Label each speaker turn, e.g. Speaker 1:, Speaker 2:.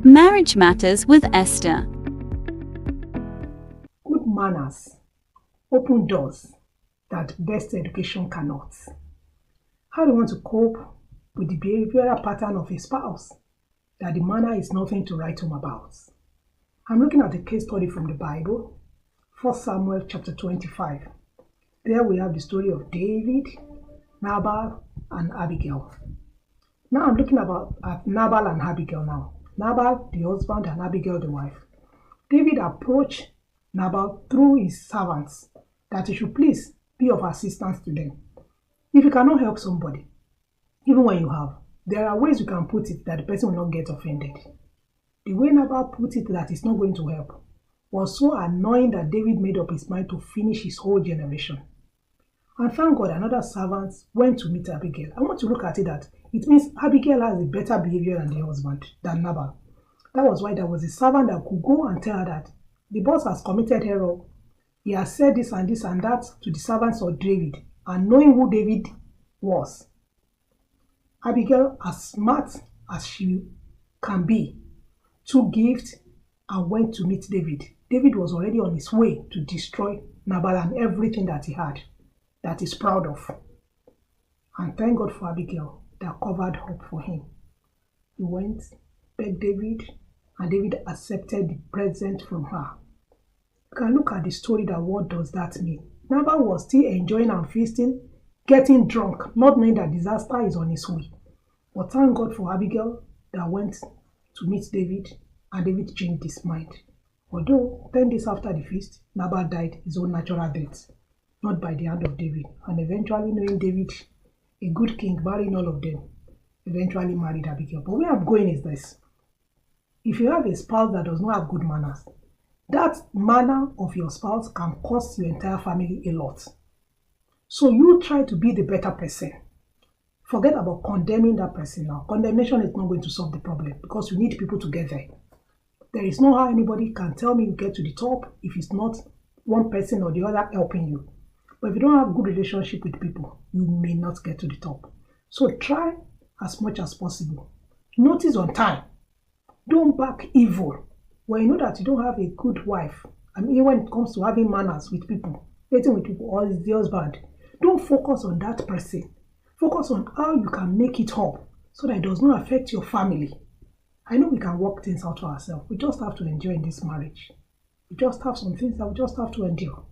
Speaker 1: Marriage Matters with Esther.
Speaker 2: Good manners open doors that best education cannot. How do you want to cope with the behavioral pattern of a spouse that the manner is nothing to write home about? I'm looking at a case study from the Bible, 1 Samuel chapter 25. There we have the story of David, Nabal, and Abigail. Now I'm looking at Nabal and Abigail now. Nabal, the husband, and Abigail, the wife. David approached Nabal through his servants that he should please be of assistance to them. If you cannot help somebody, even when you have, there are ways you can put it that the person will not get offended. The way Nabal put it that it's not going to help was so annoying that David made up his mind to finish his whole generation. And thank God another servant went to meet Abigail. I want to look at it that it means Abigail has a better behavior than the husband, than Nabal. That was why there was a servant that could go and tell her that the boss has committed error. He has said this and that to the servants of David, and knowing who David was. Abigail, as smart as she can be, took gifts and went to meet David. David was already on his way to destroy Nabal and everything that he had, that he's proud of. And thank God for Abigail that covered up for him. He went, begged David, and David accepted the present from her. You can look at the story that what does that mean? Nabal was still enjoying and feasting, getting drunk, not knowing that disaster is on his way. But thank God for Abigail that went to meet David, and David changed his mind. Although 10 days after the feast, Nabal died his own natural death, not by the hand of David, and eventually knowing David, a good king, marrying all of them, eventually married Abigail. But where I'm going is this. If you have a spouse that does not have good manners, that manner of your spouse can cost your entire family a lot. So you try to be the better person. Forget about condemning that person now. Condemnation is not going to solve the problem because you need people to get there. There is no how anybody can tell me you get to the top if it's not one person or the other helping you. But if you don't have good relationship with people, you may not get to the top. So try as much as possible. Notice on time. Don't back evil. When you know that you don't have a good wife, I mean when it comes to having manners with people, dating with people, or is the husband, don't focus on that person. Focus on how you can make it up so that it does not affect your family. I know we can work things out for ourselves. We just have to enjoy in this marriage. We just have some things that we just have to endure.